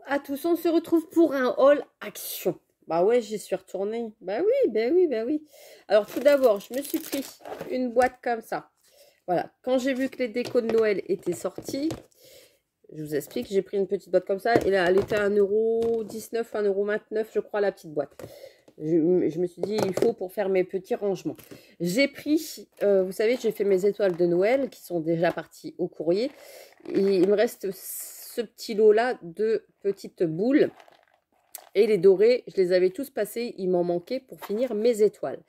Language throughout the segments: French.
à tous, on se retrouve pour un haul action. Bah ouais, j'y suis retournée. Bah oui, bah oui, bah oui. Alors tout d'abord, je me suis pris une boîte comme ça. Voilà, quand j'ai vu que les décos de Noël étaient sortis, je vous explique, j'ai pris une petite boîte comme ça. Et là, elle était à 1,19 €, 1,29 €, je crois, la petite boîte. Je me suis dit, il faut pour faire mes petits rangements. J'ai pris, vous savez, j'ai fait mes étoiles de Noël qui sont déjà parties au courrier. Et il me reste ce petit lot-là de petites boules. Et les dorés, je les avais tous passés. Il m'en manquait pour finir mes étoiles.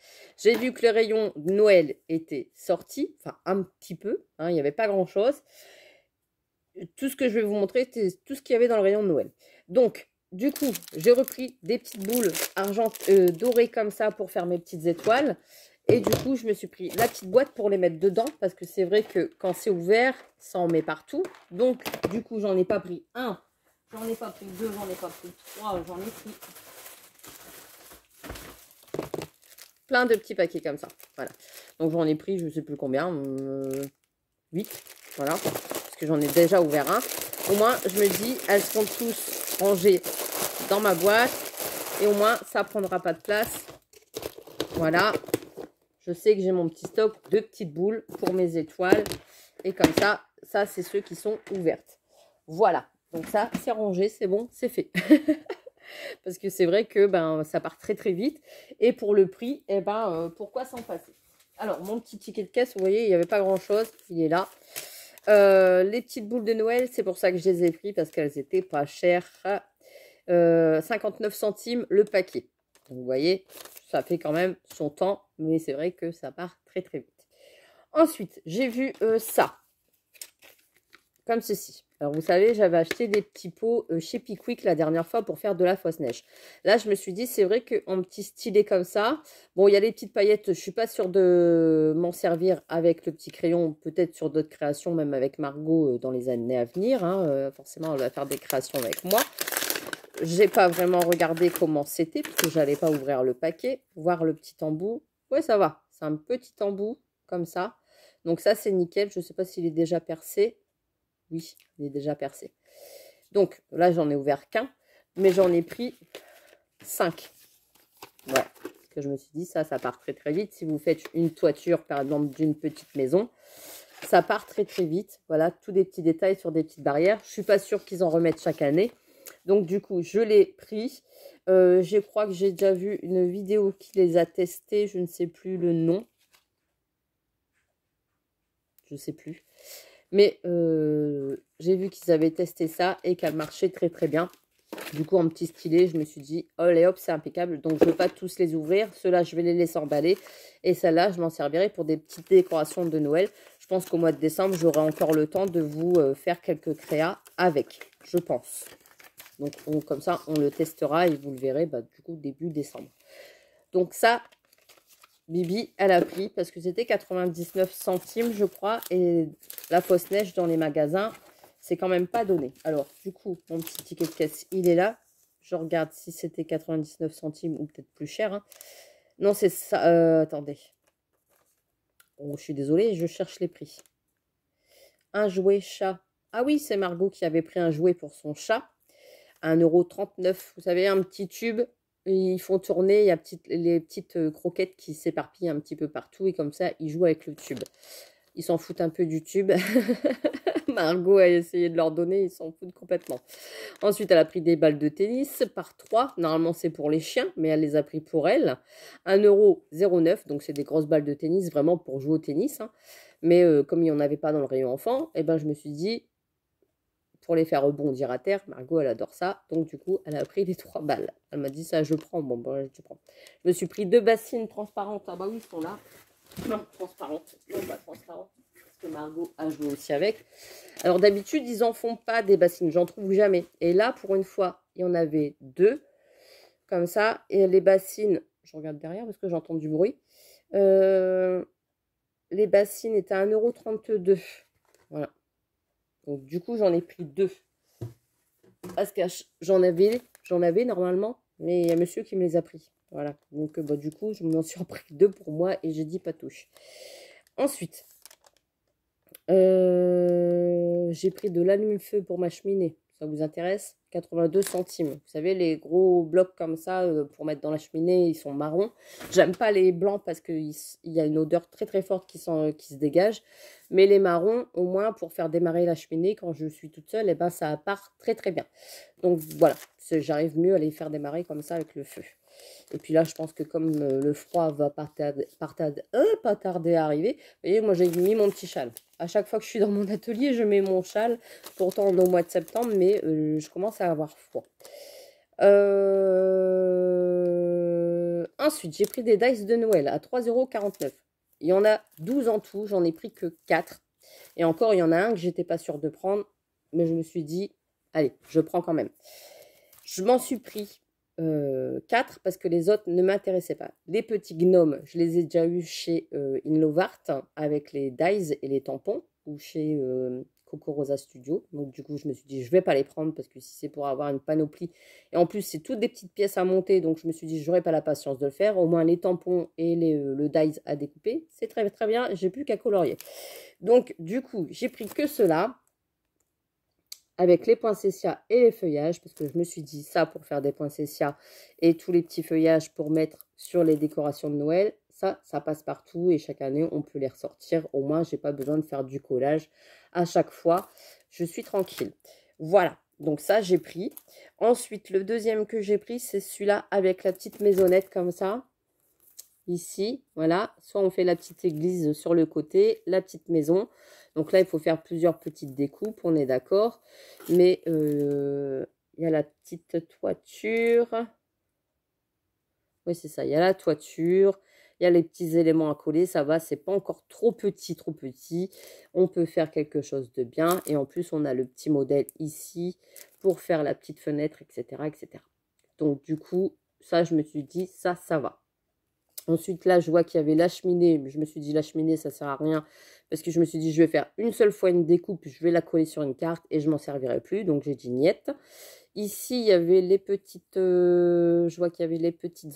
J'ai vu que les rayons de Noël étaient sortis. Enfin, un petit peu. Hein, il n'y avait pas grand-chose. Tout ce que je vais vous montrer, c'est tout ce qu'il y avait dans le rayon de Noël. Donc, du coup, j'ai repris des petites boules dorées comme ça pour faire mes petites étoiles. Et du coup, je me suis pris la petite boîte pour les mettre dedans. Parce que c'est vrai que quand c'est ouvert, ça en met partout. Donc, du coup, j'en ai pas pris un. J'en ai pas pris deux, j'en ai pas pris trois. J'en ai pris plein de petits paquets comme ça. Voilà. Donc, j'en ai pris, je ne sais plus combien. 8. Voilà. Parce que j'en ai déjà ouvert un. Au moins, je me dis, elles seront tous rangées dans ma boîte. Et au moins, ça ne prendra pas de place. Voilà. Je sais que j'ai mon petit stock de petites boules pour mes étoiles. Et comme ça, ça, c'est ceux qui sont ouvertes. Voilà. Donc ça, c'est rangé, c'est bon, c'est fait. Parce que c'est vrai que ben, ça part très très vite. Et pour le prix, eh ben, pourquoi s'en passer? Alors, mon petit ticket de caisse, vous voyez, il n'y avait pas grand-chose. Il est là. Les petites boules de Noël, c'est pour ça que je les ai pris, parce qu'elles étaient pas chères. 59 centimes le paquet. Donc, vous voyez, ça fait quand même son temps, mais c'est vrai que ça part très très vite. Ensuite, j'ai vu ça, comme ceci. Alors, vous savez, j'avais acheté des petits pots chez Pickwick la dernière fois pour faire de la fausse neige. Là, je me suis dit, c'est vrai qu'en petit stylet comme ça, bon, il y a les petites paillettes, je ne suis pas sûre de m'en servir avec le petit crayon, peut-être sur d'autres créations, même avec Margot dans les années à venir. Hein, forcément, elle va faire des créations avec moi. J'ai pas vraiment regardé comment c'était, puisque j'allais pas ouvrir le paquet, voir le petit embout. Ouais, ça va, c'est un petit embout, comme ça. Donc ça, c'est nickel, je ne sais pas s'il est déjà percé. Oui, il est déjà percé. Donc là, j'en ai ouvert qu'un, mais j'en ai pris 5. Voilà. Parce que je me suis dit, ça part très très vite. Si vous faites une toiture, par exemple, d'une petite maison, ça part très très vite. Voilà, tous des petits détails sur des petites barrières. Je ne suis pas sûre qu'ils en remettent chaque année. Donc du coup, je l'ai pris. Je crois que j'ai déjà vu une vidéo qui les a testés. Je ne sais plus le nom. Je ne sais plus. Mais j'ai vu qu'ils avaient testé ça et qu'elle marchait très très bien. Du coup, en petit stylet, je me suis dit, oh les hop, c'est impeccable. Donc, je ne vais pas tous les ouvrir. Ceux-là, je vais les laisser emballer. Et celle-là, je m'en servirai pour des petites décorations de Noël. Je pense qu'au mois de décembre, j'aurai encore le temps de vous faire quelques créas avec, je pense. Donc, comme ça, on le testera et vous le verrez, bah, du coup, début décembre. Donc, ça, Bibi, elle a pris parce que c'était 99 centimes, je crois. Et la fausse neige dans les magasins, c'est quand même pas donné. Alors, du coup, mon petit ticket de caisse, il est là. Je regarde si c'était 99 centimes ou peut-être plus cher. Hein. Non, c'est ça. Attendez. Oh, je suis désolée, je cherche les prix. Un jouet chat. Ah oui, c'est Margot qui avait pris un jouet pour son chat. À 1,39 €. Vous savez, un petit tube. Ils font tourner, il y a les petites croquettes qui s'éparpillent un petit peu partout. Et comme ça, ils jouent avec le tube. Ils s'en foutent un peu du tube. Margot a essayé de leur donner, ils s'en foutent complètement. Ensuite, elle a pris des balles de tennis par 3. Normalement, c'est pour les chiens, mais elle les a pris pour elle. 1,09 €. Donc, c'est des grosses balles de tennis, vraiment pour jouer au tennis. Hein. Mais comme il n'y en avait pas dans le rayon enfant, eh ben, je me suis dit, pour les faire rebondir à terre, Margot, elle adore ça. Donc, du coup, elle a pris les 3 balles. Elle m'a dit, ça, je prends. Bon, je prends. Je me suis pris 2 bassines transparentes. Ah bah oui, ils sont là. Non, transparentes. Non, pas transparentes. Parce que Margot a joué aussi avec. Alors, d'habitude, ils en font pas des bassines. J'en trouve jamais. Et là, pour une fois, il y en avait 2. Comme ça. Et les bassines, je regarde derrière parce que j'entends du bruit. Les bassines étaient à 1,32 €. Voilà. Donc, du coup, j'en ai pris 2. Parce que j'en avais normalement, mais il y a monsieur qui me les a pris. Voilà. Donc, bah, du coup, je m'en suis repris 2 pour moi et j'ai dit pas touche. Ensuite, j'ai pris de l'allume-feu pour ma cheminée. Ça vous intéresse? 82 centimes. Vous savez, les gros blocs comme ça pour mettre dans la cheminée, ils sont marrons. J'aime pas les blancs parce qu'il y a une odeur très très forte qui se dégage. Mais les marrons, au moins, pour faire démarrer la cheminée, quand je suis toute seule, et ben, ça part très très bien. Donc voilà, j'arrive mieux à les faire démarrer comme ça avec le feu. Et puis là, je pense que comme le froid va pas tarder à arriver, vous voyez, moi j'ai mis mon petit châle. À chaque fois que je suis dans mon atelier, je mets mon châle. Pourtant, on est au mois de septembre, mais je commence à avoir froid. Ensuite, j'ai pris des dice de Noël à 3,49 €. Il y en a 12 en tout, j'en ai pris que 4. Et encore, il y en a un que j'étais pas sûre de prendre, mais je me suis dit, allez, je prends quand même. Je m'en suis pris 4 parce que les autres ne m'intéressaient pas. Les petits gnomes, je les ai déjà eus chez Inlovart avec les dies et les tampons ou chez Coco Rosa Studio. Donc du coup, je me suis dit, je vais pas les prendre parce que si c'est pour avoir une panoplie. Et en plus, c'est toutes des petites pièces à monter. Donc je me suis dit, j'aurais pas la patience de le faire. Au moins les tampons et le dies à découper, c'est très très bien. J'ai plus qu'à colorier. Donc du coup, j'ai pris que cela avec les poinsettias et les feuillages, parce que je me suis dit ça pour faire des poinsettias et tous les petits feuillages pour mettre sur les décorations de Noël, ça passe partout et chaque année, on peut les ressortir. Au moins, je n'ai pas besoin de faire du collage à chaque fois. Je suis tranquille. Voilà, donc ça, j'ai pris. Ensuite, le deuxième que j'ai pris, c'est celui-là avec la petite maisonnette comme ça. Ici, voilà, soit on fait la petite église sur le côté, la petite maison. Donc là, il faut faire plusieurs petites découpes, on est d'accord. Mais il y a la petite toiture. Oui, c'est ça, il y a la toiture. Il y a les petits éléments à coller, ça va, c'est pas encore trop petit, trop petit. On peut faire quelque chose de bien. Et en plus, on a le petit modèle ici pour faire la petite fenêtre, etc., etc. Donc du coup, ça, je me suis dit, ça va. Ensuite, là, je vois qu'il y avait la cheminée. Je me suis dit, la cheminée, ça ne sert à rien. Parce que je me suis dit, je vais faire une seule fois une découpe. Je vais la coller sur une carte et je m'en servirai plus. Donc, j'ai dit niette. Ici, il y avait les petites... je vois qu'il y avait les petites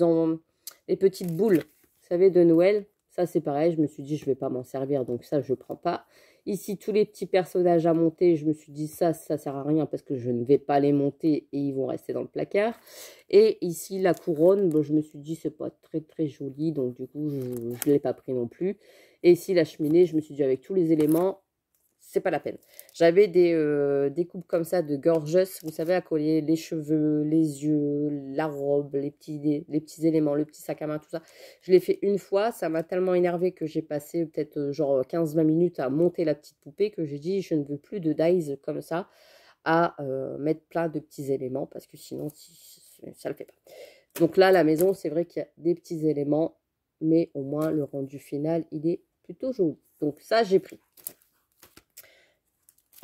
boules, vous savez, de Noël. Ça, c'est pareil. Je me suis dit, je ne vais pas m'en servir. Donc, ça, je ne prends pas. Ici, tous les petits personnages à monter, je me suis dit ça sert à rien parce que je ne vais pas les monter et ils vont rester dans le placard. Et ici, la couronne, bon, je me suis dit c'est pas très très joli, donc du coup, je ne l'ai pas pris non plus. Et ici, la cheminée, je me suis dit avec tous les éléments, c'est pas la peine. J'avais des coupes comme ça de gorgeous, vous savez, à coller les cheveux, les yeux, la robe, les petits éléments, le petit sac à main, tout ça. Je l'ai fait une fois, ça m'a tellement énervé que j'ai passé peut-être genre 15-20 minutes à monter la petite poupée que j'ai dit je ne veux plus de dies comme ça à mettre plein de petits éléments parce que sinon ça le fait pas. Donc là, la maison, c'est vrai qu'il y a des petits éléments, mais au moins le rendu final, il est plutôt joli. Donc ça, j'ai pris.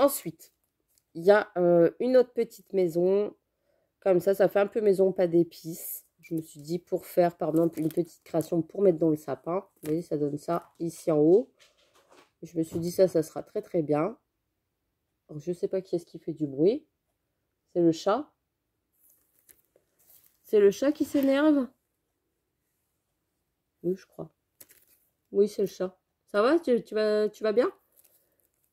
Ensuite, il y a une autre petite maison. Comme ça fait un peu maison pas d'épices. Je me suis dit pour faire, par exemple, une petite création pour mettre dans le sapin. Vous voyez, ça donne ça ici en haut. Je me suis dit ça sera très très bien. Alors, je ne sais pas qui est-ce qui fait du bruit. C'est le chat. C'est le chat qui s'énerve? Oui, je crois. Oui, c'est le chat. Ça va? Tu vas bien?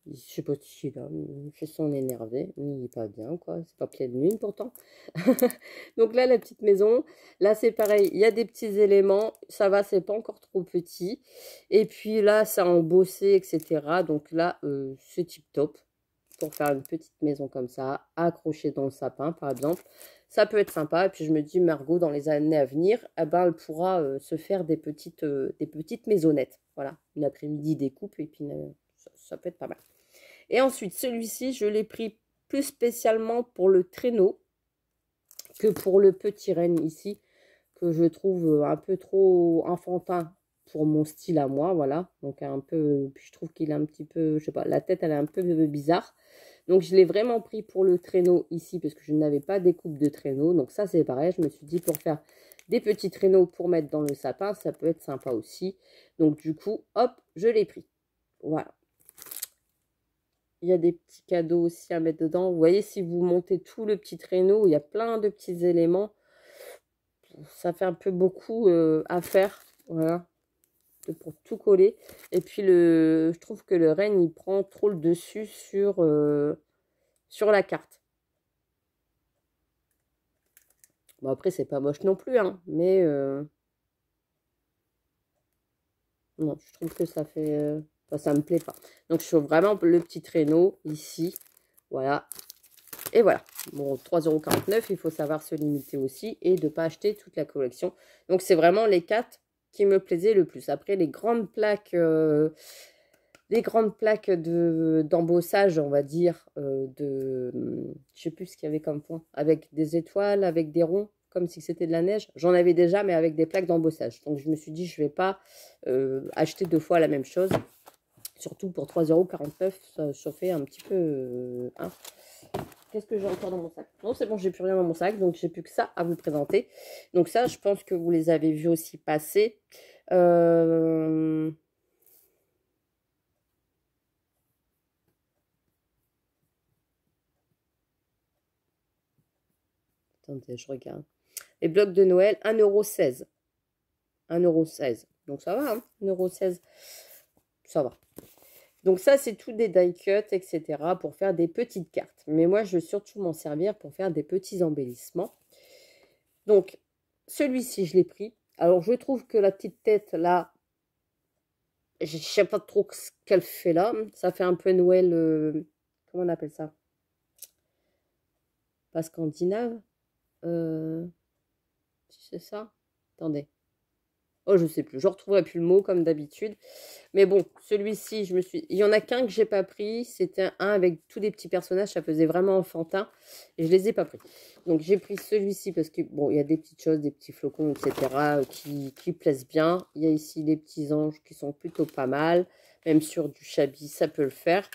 Je sais pas si là, il fait son énervé, il est pas bien, quoi. C'est pas pleine lune pourtant. Donc là, la petite maison, là c'est pareil, il y a des petits éléments, ça va, c'est pas encore trop petit. Et puis là, ça a embossé, etc. Donc là, c'est tip top pour faire une petite maison comme ça, accrochée dans le sapin, par exemple. Ça peut être sympa. Et puis je me dis, Margot, dans les années à venir, eh ben, elle pourra se faire des petites maisonnettes. Voilà, une après-midi découpe et puis ça peut être pas mal. Et ensuite, celui-ci, je l'ai pris plus spécialement pour le traîneau que pour le petit renne ici, que je trouve un peu trop enfantin pour mon style à moi, voilà. Donc un peu, puis je trouve qu'il est un petit peu, je sais pas, la tête elle est un peu bizarre. Donc je l'ai vraiment pris pour le traîneau ici, parce que je n'avais pas des coupes de traîneau. Donc ça c'est pareil, je me suis dit pour faire des petits traîneaux pour mettre dans le sapin, ça peut être sympa aussi. Donc du coup, hop, je l'ai pris. Voilà. Il y a des petits cadeaux aussi à mettre dedans. Vous voyez, si vous montez tout le petit traîneau, il y a plein de petits éléments. Ça fait un peu beaucoup à faire. Voilà. Pour tout coller. Et puis, je trouve que le renne, il prend trop le dessus sur la carte. Bon, après, c'est pas moche non plus, hein, mais non, je trouve que ça fait... enfin, ça me plaît pas. Donc, je trouve vraiment le petit traîneau ici. Voilà. Et voilà. Bon, 3,49 €, il faut savoir se limiter aussi et de ne pas acheter toute la collection. Donc, c'est vraiment les 4 qui me plaisaient le plus. Après, les grandes plaques d'embossage, on va dire, je sais plus ce qu'il y avait comme point, avec des étoiles, avec des ronds, comme si c'était de la neige. J'en avais déjà, mais avec des plaques d'embossage. Donc, je me suis dit, je ne vais pas acheter 2 fois la même chose. Surtout pour 3,49 €, ça fait un petit peu... hein. Qu'est-ce que j'ai encore dans mon sac? Non, c'est bon, j'ai plus rien dans mon sac, donc j'ai plus que ça à vous présenter. Donc ça, je pense que vous les avez vus aussi passer. Attendez, je regarde. Les blocs de Noël, 1,16 €. 1,16 €. Donc ça va, hein, 1,16 €. Ça va. Donc ça, c'est tout des die cuts, etc. pour faire des petites cartes. Mais moi, je veux surtout m'en servir pour faire des petits embellissements. Donc, celui-ci, je l'ai pris. Alors, je trouve que la petite tête, là, je ne sais pas trop ce qu'elle fait là. Ça fait un peu Noël, comment on appelle ça? Pas scandinave. C'est ça? Attendez. Oh, je sais plus. Je ne retrouverai plus le mot comme d'habitude. Mais bon, celui-ci, il y en a qu'un que j'ai pas pris. C'était un avec tous les petits personnages. Ça faisait vraiment enfantin. Et je les ai pas pris. Donc, j'ai pris celui-ci parce que, bon, il y a des petites choses, des petits flocons, etc. qui plaisent bien. Il y a ici les petits anges qui sont plutôt pas mal. Même sur du chabi, ça peut le faire.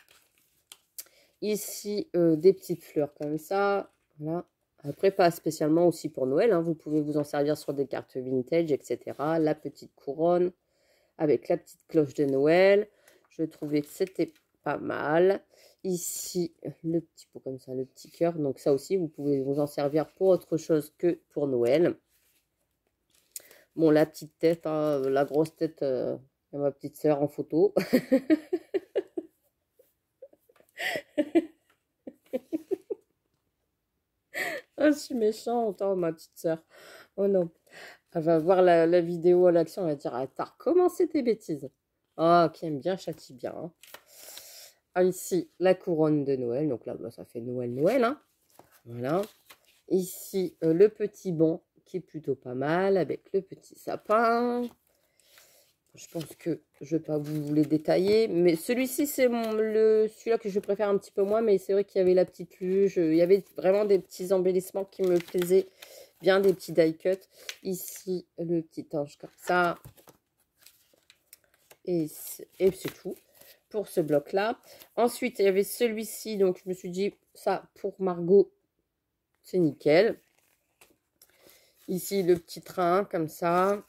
Ici, des petites fleurs comme ça. Voilà. Après, pas spécialement aussi pour Noël, hein. Vous pouvez vous en servir sur des cartes vintage, etc. La petite couronne avec la petite cloche de Noël. Je trouvais que c'était pas mal. Ici, le petit pot comme ça, le petit cœur. Donc ça aussi, vous pouvez vous en servir pour autre chose que pour Noël. Bon, la petite tête, hein, la grosse tête de ma petite sœur en photo. Ah, je suis méchante, oh, ma petite sœur. Oh non. Elle va voir la vidéo à l'action, elle va dire, ah, t'as recommencé tes bêtises. Ah, qui aime bien, châtie bien. Hein. Ah, ici, la couronne de Noël. Donc là, bah, ça fait Noël, hein. Voilà. Ici, le petit banc, qui est plutôt pas mal, avec le petit sapin. Je pense que je ne vais pas vous les détailler. Mais celui-ci, c'est celui-là que je préfère un petit peu moins. Mais c'est vrai qu'il y avait la petite luge. Il y avait vraiment des petits embellissements qui me plaisaient bien, des petits die cuts. Ici, le petit ange comme ça. Et c'est tout pour ce bloc-là. Ensuite, il y avait celui-ci. Donc, je me suis dit, ça, pour Margot, c'est nickel. Ici, le petit train comme ça.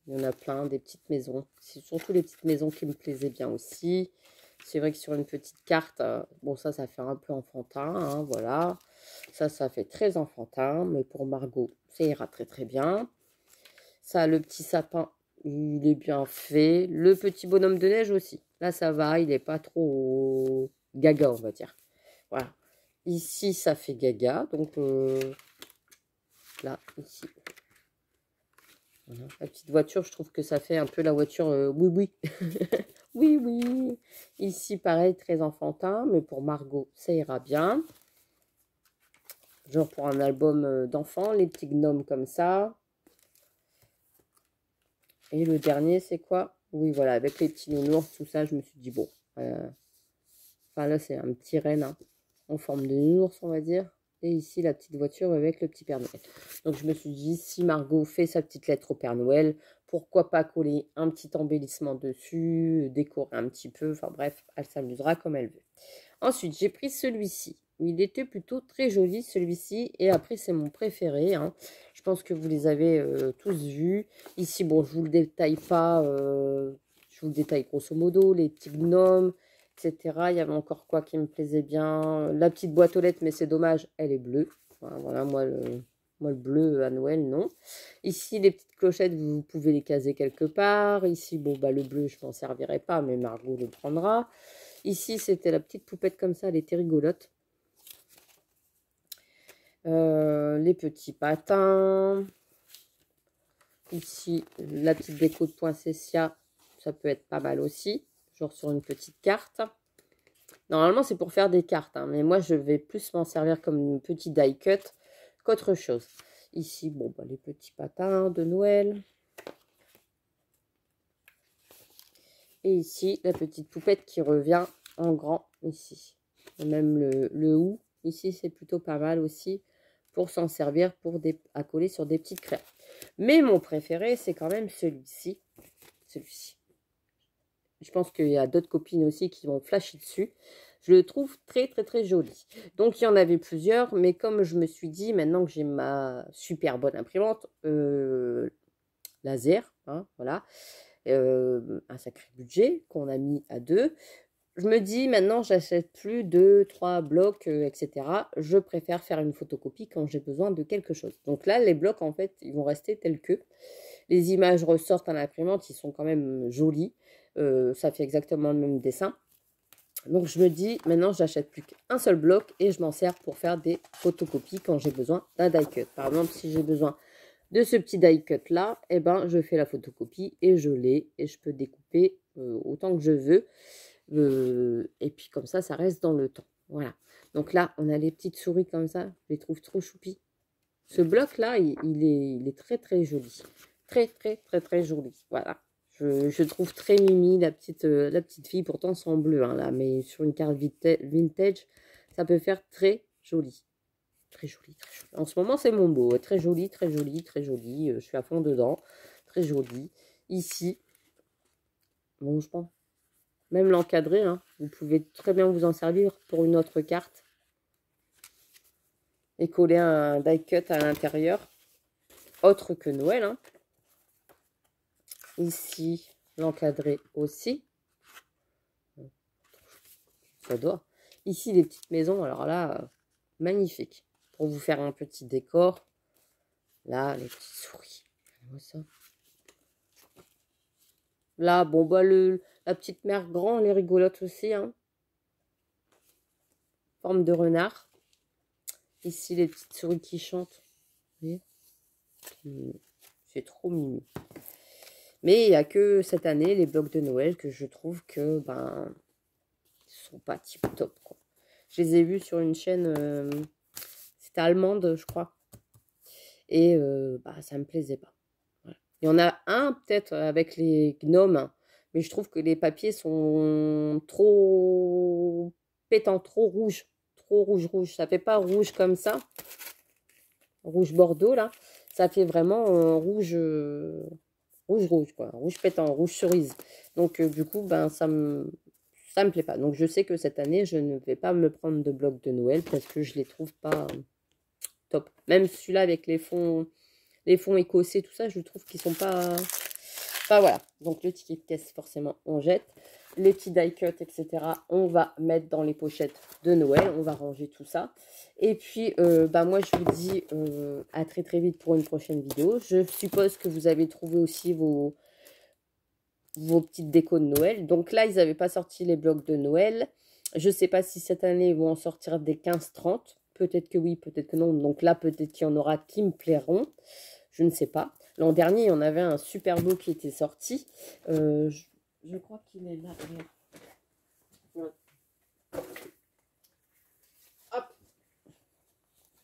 Il y en a plein, des petites maisons. C'est surtout les petites maisons qui me plaisaient bien aussi. C'est vrai que sur une petite carte, bon, ça fait un peu enfantin, hein, voilà. Ça fait très enfantin, mais pour Margot, ça ira très très bien. Ça, le petit sapin, il est bien fait. Le petit bonhomme de neige aussi. Là, ça va, il n'est pas trop gaga, on va dire. Voilà. Ici, ça fait gaga, donc là, ici. Voilà. La petite voiture, je trouve que ça fait un peu la voiture oui, oui. Oui, oui. Ici, pareil, très enfantin, mais pour Margot, ça ira bien. Genre pour un album d'enfants, les petits gnomes comme ça. Et le dernier, c'est quoi? Oui, voilà, avec les petits nounours, tout ça, je me suis dit, bon. Enfin, là, c'est un petit renne, hein, en forme de nounours, on va dire. Et ici, la petite voiture avec le petit Père Noël. Donc, je me suis dit, si Margot fait sa petite lettre au Père Noël, pourquoi pas coller un petit embellissement dessus, décorer un petit peu. Enfin, bref, elle s'amusera comme elle veut. Ensuite, j'ai pris celui-ci. Il était plutôt très joli, celui-ci. Et après, c'est mon préféré. Hein. Je pense que vous les avez tous vus. Ici, bon, je ne vous le détaille pas. Je vous le détaille grosso modo. Les petits gnomes, etc. Il y avait encore quoi qui me plaisait bien. La petite boîte aux lettres, mais c'est dommage, elle est bleue. Enfin, voilà, moi, le bleu à Noël, non. Ici, les petites clochettes, vous pouvez les caser quelque part. Ici, bon, bah, le bleu, je m'en servirai pas, mais Margot le prendra. Ici, c'était la petite poupette comme ça, elle était rigolote. Les petits patins. Ici, la petite déco de poinsettia, ça peut être pas mal aussi. Genre sur une petite carte. Normalement, c'est pour faire des cartes, hein, mais moi, je vais plus m'en servir comme une petite die cut qu'autre chose. Ici, bon, bah, les petits patins de Noël. Et ici, la petite poupette qui revient en grand ici. Et même le hou, ici, c'est plutôt pas mal aussi pour s'en servir à coller sur des petites crêpes. Mais mon préféré, c'est quand même celui-ci. Celui-ci. Je pense qu'il y a d'autres copines aussi qui vont flasher dessus. Je le trouve très, très, très joli. Donc, il y en avait plusieurs, mais comme je me suis dit, maintenant que j'ai ma super bonne imprimante laser, hein, voilà, un sacré budget qu'on a mis à 2. Je me dis, maintenant, j'achète plus 2, 3 blocs, etc. Je préfère faire une photocopie quand j'ai besoin de quelque chose. Donc là, les blocs, en fait, ils vont rester tels que. Les images ressortent à l'imprimante, ils sont quand même jolis. Ça fait exactement le même dessin. Donc je me dis, maintenant, j'achète plus qu'un seul bloc et je m'en sers pour faire des photocopies quand j'ai besoin d'un die cut. Par exemple, si j'ai besoin de ce petit die cut là, eh ben, je fais la photocopie et je l'ai et je peux découper autant que je veux. Et puis comme ça reste dans le temps. Voilà. Donc là, on a les petites souris comme ça. Je les trouve trop choupies. Ce bloc-là, il est très, très joli. Très, très, très, très joli. Voilà. Je trouve très mimi la petite fille. Pourtant, c'est en bleu, hein, là. Mais sur une carte vintage, ça peut faire très joli. Très joli, très joli. En ce moment, c'est mon beau. Très joli, très joli, très joli. Je suis à fond dedans. Très joli. Ici, bon, je pense. Même l'encadrer, hein. Vous pouvez très bien vous en servir pour une autre carte. Et coller un die cut à l'intérieur. Autre que Noël, hein. Ici, l'encadrer aussi. Ça doit. Ici, les petites maisons. Alors là, magnifique. Pour vous faire un petit décor. Là, les petites souris. Ça. Là, bon, bah, la petite mère grand, elle est rigolote aussi, hein. Forme de renard. Ici, les petites souris qui chantent. Vous voyez, c'est trop mignon. Mais il n'y a que cette année, les blocs de Noël, que je trouve que, ben, ils sont pas tip top, quoi. Je les ai vus sur une chaîne, c'était allemande, je crois. Et bah, ça me plaisait pas. Voilà. Il y en a un, peut-être, avec les gnomes, hein, mais je trouve que les papiers sont trop pétants, trop rouges. Trop rouge. Ça fait pas rouge comme ça. Rouge bordeaux, là. Ça fait vraiment rouge... rouge, quoi. Rouge pétant, rouge cerise. Donc, du coup, ben, ça me plaît pas. Donc, je sais que cette année, je ne vais pas me prendre de blocs de Noël parce que je les trouve pas top. Même celui-là avec les fonds écossais, tout ça, je trouve qu'ils sont pas... Enfin, voilà. Donc, le ticket de caisse, forcément, on jette. Les petits die cut, etc., on va mettre dans les pochettes de Noël. On va ranger tout ça. Et puis, bah, moi, je vous dis à très très vite pour une prochaine vidéo. Je suppose que vous avez trouvé aussi vos petites décos de Noël. Donc là, ils n'avaient pas sorti les blocs de Noël. Je ne sais pas si cette année, ils vont en sortir des 15-30. Peut-être que oui, peut-être que non. Donc là, peut-être qu'il y en aura qui me plairont. Je ne sais pas. L'an dernier, il y en avait un super beau qui était sorti. Je crois qu'il est là. Hop.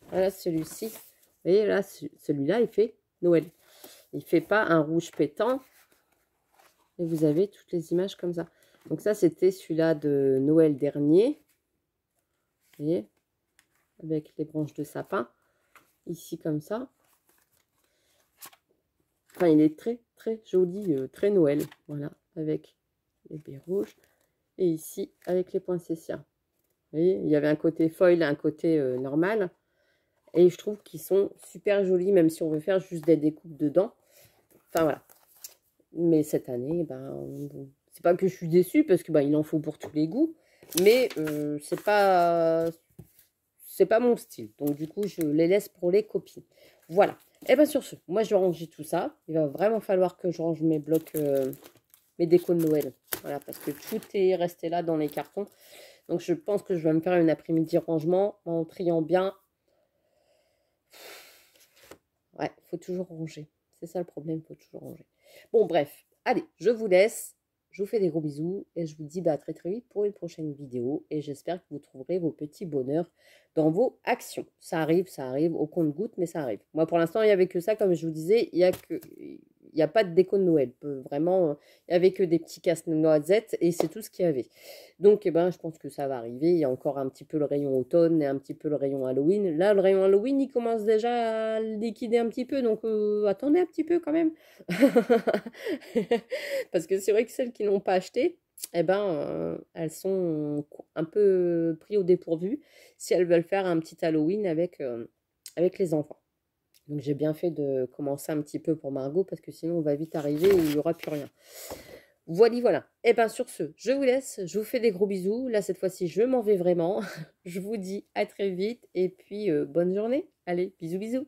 Voilà celui-ci. Vous voyez là, celui-là, il fait Noël. Il ne fait pas un rouge pétant. Et vous avez toutes les images comme ça. Donc ça, c'était celui-là de Noël dernier. Vous voyez, avec les branches de sapin. Ici, comme ça. Enfin, il est très, très joli, très Noël. Voilà, avec les baies rouges. Et ici, avec les poinsettias. Vous voyez, il y avait un côté foil et un côté normal. Et je trouve qu'ils sont super jolis, même si on veut faire juste des découpes dedans. Enfin, voilà. Mais cette année, ben, bon, c'est pas que je suis déçue, parce que ben, il en faut pour tous les goûts. Mais c'est pas mon style. Donc, du coup, je les laisse pour les copines. Voilà. Et bien, sur ce, moi, je vais ranger tout ça. Il va vraiment falloir que je range mes blocs, mes décos de Noël. Voilà, parce que tout est resté là dans les cartons. Donc, je pense que je vais me faire une après-midi rangement en triant bien Ouais, faut toujours ranger. C'est ça le problème, faut toujours ranger. Bon, bref. Allez, je vous laisse. Je vous fais des gros bisous et je vous dis à très très vite pour une prochaine vidéo. Et j'espère que vous trouverez vos petits bonheurs dans vos actions. Ça arrive au compte-gouttes, mais ça arrive. Moi, pour l'instant, il n'y avait que ça. Comme je vous disais, il n'y a pas de déco de Noël. Vraiment, il n'y avait que des petits casse-noisettes et c'est tout ce qu'il y avait. Donc, eh ben, je pense que ça va arriver. Il y a encore un petit peu le rayon automne et un petit peu le rayon Halloween. Là, le rayon Halloween, il commence déjà à liquider un petit peu. Donc, attendez un petit peu quand même. Parce que c'est vrai que celles qui n'ont pas acheté, eh ben, elles sont un peu pris au dépourvu si elles veulent faire un petit Halloween avec les enfants. Donc j'ai bien fait de commencer un petit peu pour Margot parce que sinon on va vite arriver et il n'y aura plus rien. Voilà, voilà. Et bien sur ce, je vous laisse, je vous fais des gros bisous. Là cette fois-ci, je m'en vais vraiment. Je vous dis à très vite et puis bonne journée. Allez, bisous bisous.